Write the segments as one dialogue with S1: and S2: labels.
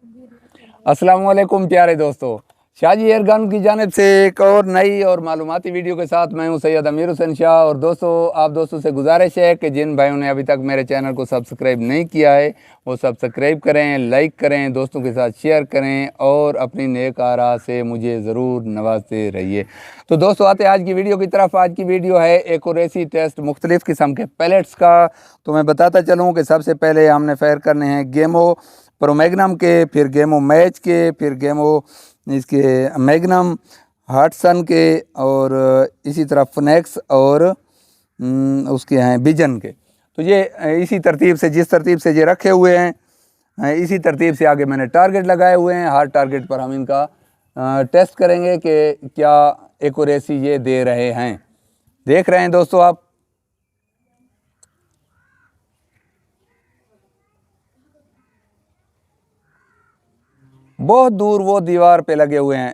S1: अस्सलाम वालेकुम प्यारे दोस्तों, शाजी एयरगन की जानिब से एक और नई और मालूमाती वीडियो के साथ मैं हूं सैयद अमीर हुसैन शाह। और दोस्तों, आप दोस्तों से गुजारिश है कि जिन भाइयों ने अभी तक मेरे चैनल को सब्सक्राइब नहीं किया है वो सब्सक्राइब करें, लाइक करें, दोस्तों के साथ शेयर करें और अपनी नेक आरा से मुझे ज़रूर नवाजते रहिए। तो दोस्तों, आते हैं आज की वीडियो की तरफ। आज की वीडियो है एक्यूरेसी टेस्ट मुख्तलिफ़ किस्म के पैलेट्स का। तो मैं बताता चलूँ कि सबसे पहले हमने फायर करने हैं गेमो प्रो मैग्नम के, फिर गेमो मैच के, फिर गेमो इसके मैग्नम हार्टसन के, और इसी तरह फनेक्स और उसके हैं विजन के। तो ये इसी तरतीब से, जिस तरतीब से ये रखे हुए हैं, इसी तरतीब से आगे मैंने टारगेट लगाए हुए हैं। हर टारगेट पर हम इनका टेस्ट करेंगे कि क्या एक्यूरेसी ये दे रहे हैं। देख रहे हैं दोस्तों आप। बहुत दूर वो दीवार पे लगे हुए हैं।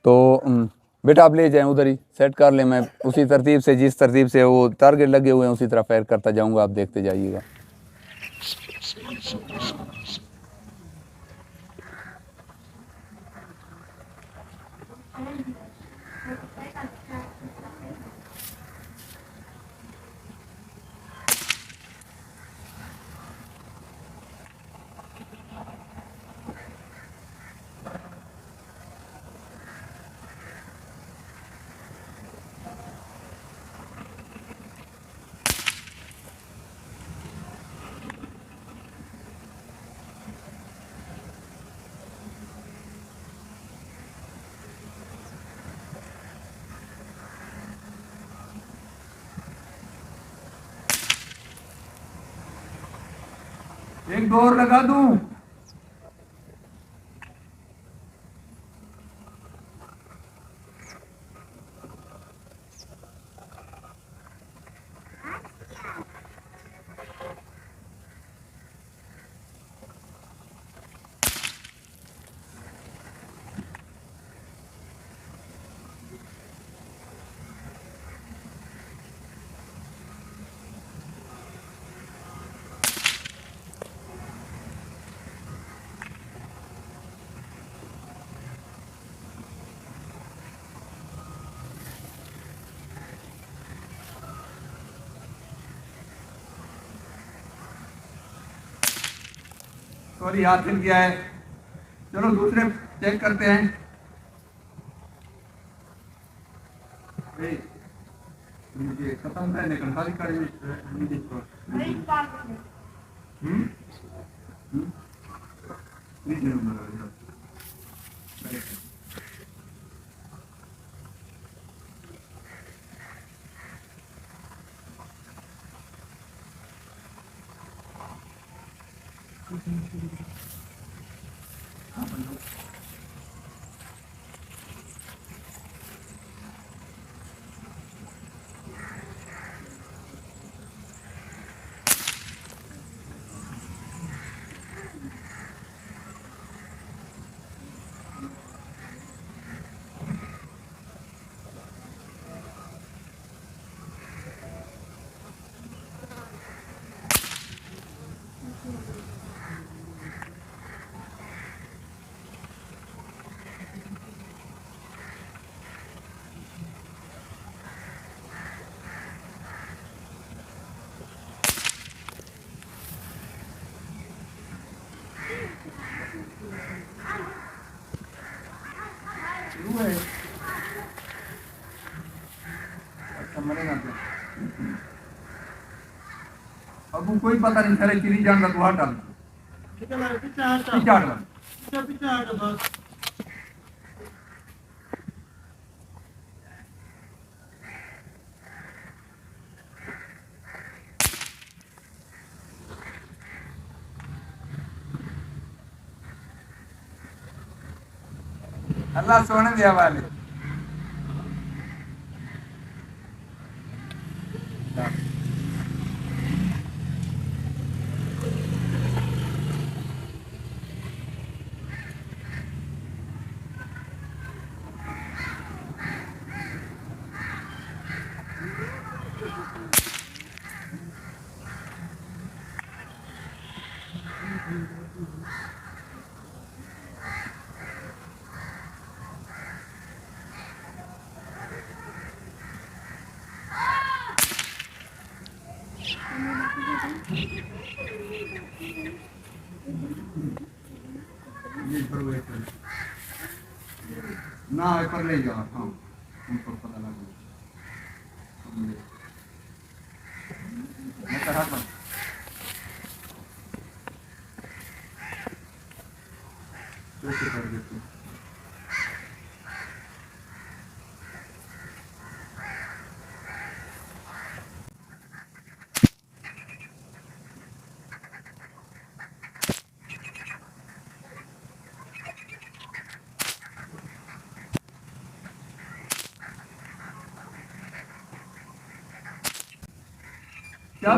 S1: तो बेटा आप ले जाएं, उधर ही सेट कर लें। मैं उसी तरतीब से, जिस तरतीब से वो टारगेट लगे हुए हैं, उसी तरह फायर करता जाऊंगा, आप देखते जाइएगा। एक दो और लगा दूं। सॉरी, हाथ हिल गया है। चलो दूसरे चेक करते हैं। मुझे खत्म करने का खाली कर अब कोई पता नहीं चले चिरी जान का दुआ डाल अल्लाह सोने दिया वाले। ना पर ले जाओ। हाँ उनको पता लगा मैं कहा था कैसे कर देते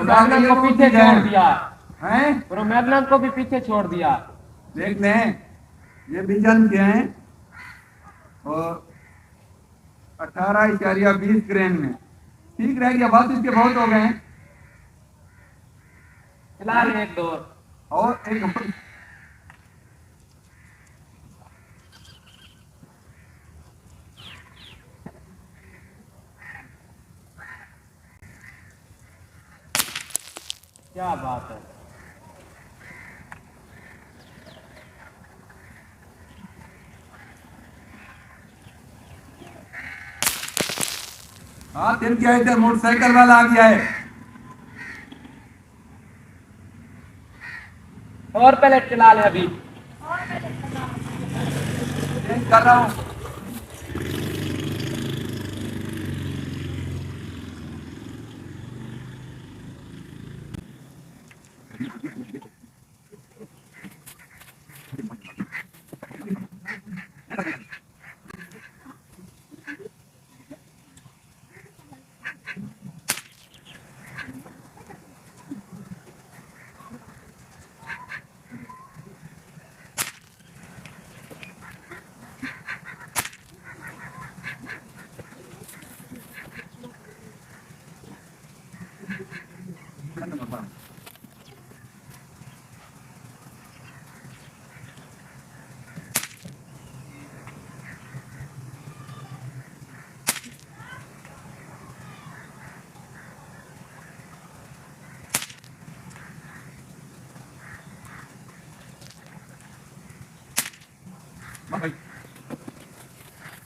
S2: मैगनम को पीछे छोड़ दिया
S1: हैं?
S2: और मैगनम को भी पीछे छोड़ दिया।
S1: देख लें ये विजन के हैं और 18.20 ग्रेन में ठीक रह गया। बस इसके बहुत हो गए हैं
S2: चला रहे एक दो
S1: और एक
S2: क्या बात है।
S1: हाँ तेल क्या इधर मोटरसाइकिल वाला आ गया है
S2: और पहले चला ले अभी
S1: चेंज कर रहा हूँ।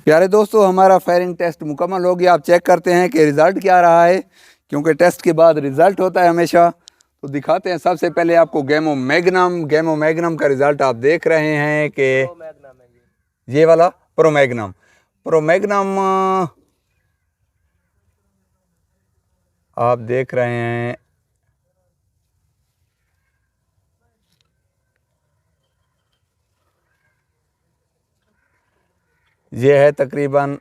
S1: प्यारे दोस्तों हमारा फायरिंग टेस्ट मुकम्मल हो गया। आप चेक करते हैं कि रिज़ल्ट क्या रहा है, क्योंकि टेस्ट के बाद रिज़ल्ट होता है हमेशा। तो दिखाते हैं सबसे पहले आपको गैमो मैग्नम का रिज़ल्ट आप देख रहे हैं कि ये वाला प्रो मैग्नम आप देख रहे हैं। ये है तकरीबन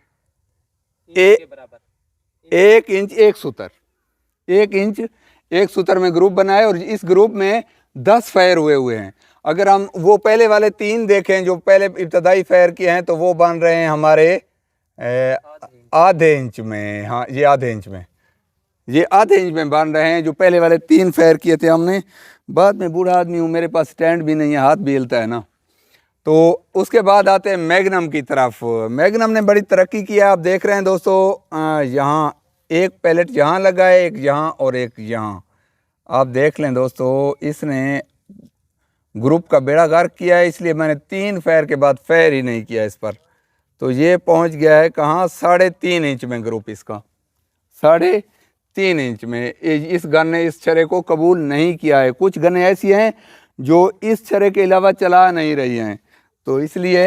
S1: 1 इंच 1 सूतर, 1 इंच 1 सूतर में ग्रुप बना है और इस ग्रुप में 10 फायर हुए हैं। अगर हम वो पहले वाले 3 देखें जो पहले इब्तदाई फायर किए हैं तो वो बन रहे हैं हमारे आधे इंच में। हाँ ये आधे इंच में बन रहे हैं। जो पहले वाले 3 फायर किए थे हमने। बाद में बूढ़ा आदमी हूँ, मेरे पास स्टैंड भी नहीं है, हाथ भी हिलता है ना। तो उसके बाद आते हैं मैग्नम की तरफ। मैग्नम ने बड़ी तरक्की किया। आप देख रहे हैं दोस्तों, यहाँ एक पैलेट यहाँ लगा है, एक यहाँ और एक यहाँ। आप देख लें दोस्तों, इसने ग्रुप का बेड़ा गर्क किया है, इसलिए मैंने 3 फायर के बाद फायर ही नहीं किया इस पर। तो ये पहुँच गया है कहाँ, 3.5 इंच में ग्रुप इसका, 3.5 इंच में। इस गन ने इस छर्रे को कबूल नहीं किया है। कुछ गनें ऐसी हैं जो इस छर्रे के अलावा चला नहीं रही हैं, तो इसलिए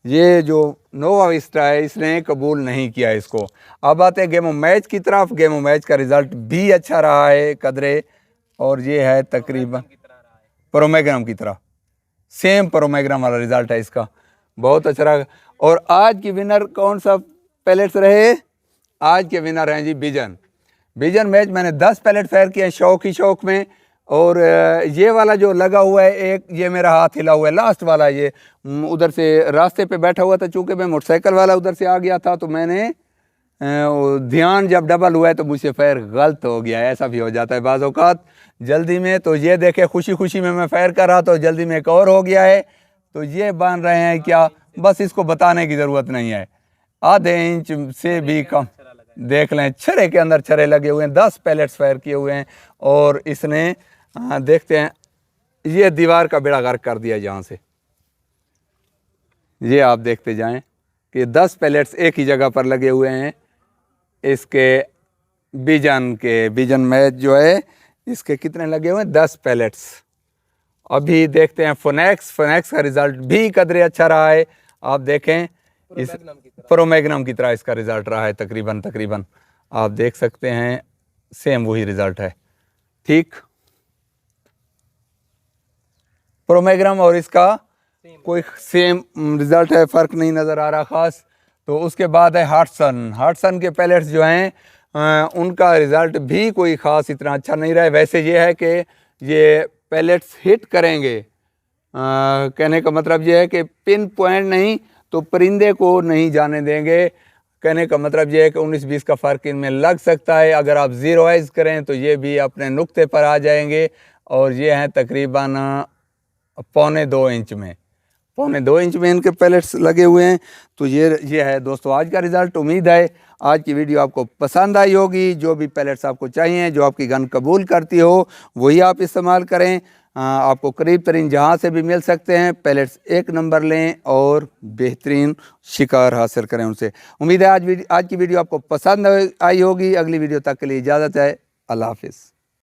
S1: ये जो नोवा विस्टा है इसने कबूल नहीं किया इसको। अब आते हैं गेमो मैच की तरफ। गेमो मैच का रिज़ल्ट भी अच्छा रहा है कदरे, और ये है तकरीबन प्रो मैग्नम की तरह, सेम प्रो मैग्नम वाला रिज़ल्ट है इसका, बहुत अच्छा रहा। और आज की विनर कौन सा पैलेट्स रहे? आज के विनर हैं जी विजन मैच। मैंने 10 पैलेट फायर किए शौक में। और ये वाला जो लगा हुआ है एक, ये मेरा हाथ हिला हुआ है लास्ट वाला। ये उधर से रास्ते पे बैठा हुआ था, चूँकि मैं मोटरसाइकिल वाला उधर से आ गया था, तो मैंने ध्यान जब डबल हुआ है तो मुझसे फायर गलत हो गया है। ऐसा भी हो जाता है बाज़ औक़ात जल्दी में। तो ये देखे खुशी में मैं फायर कर रहा तो जल्दी में एक और हो गया है। तो ये बन रहे हैं क्या, बस इसको बताने की ज़रूरत नहीं है, आधे इंच से भी कम। देख लें, छरे के अंदर छरे लगे हुए हैं, 10 पैलेट्स फायर किए हुए हैं। और इसने देखते हैं, ये दीवार का बेड़ा गर्क कर दिया यहाँ से। ये आप देखते जाएं कि 10 पैलेट्स एक ही जगह पर लगे हुए हैं। इसके विजन मैच जो है, इसके कितने लगे हुए हैं? 10 पैलेट्स। अभी देखते हैं फोनेक्स का रिजल्ट भी कदरे अच्छा रहा है। आप देखें, इस प्रोमैग्नम की तरह इसका रिजल्ट रहा है तकरीबन आप देख सकते हैं, सेम वही रिजल्ट है। ठीक, प्रोमैग्नम और इसका कोई सेम रिजल्ट है, फ़र्क नहीं नज़र आ रहा ख़ास। तो उसके बाद है हार्टसन के पैलेट्स जो हैं उनका रिज़ल्ट भी कोई ख़ास इतना अच्छा नहीं रहा है। वैसे ये है कि ये पैलेट्स हिट करेंगे, कहने का मतलब ये है कि पिन पॉइंट नहीं तो परिंदे को नहीं जाने देंगे। कहने का मतलब ये है कि 19-20 का फ़र्क इनमें लग सकता है। अगर आप ज़ीरोआइज़ करें तो ये भी अपने नुक्ते पर आ जाएंगे। और ये हैं तकरीबन 1.25 इंच में, 1.25 इंच में इनके पैलेट्स लगे हुए हैं। तो ये है दोस्तों आज का रिज़ल्ट। उम्मीद है आज की वीडियो आपको पसंद आई होगी। जो भी पैलेट्स आपको चाहिए, जो आपकी गन कबूल करती हो, वही आप इस्तेमाल करें। आपको करीब तरीन जहाँ से भी मिल सकते हैं, पैलेट्स 1 नंबर लें और बेहतरीन शिकार हासिल करें उनसे। उम्मीद है आज की वीडियो आपको पसंद आई होगी। अगली वीडियो तक के लिए इजाज़त है। अल्लाह हाफिज़।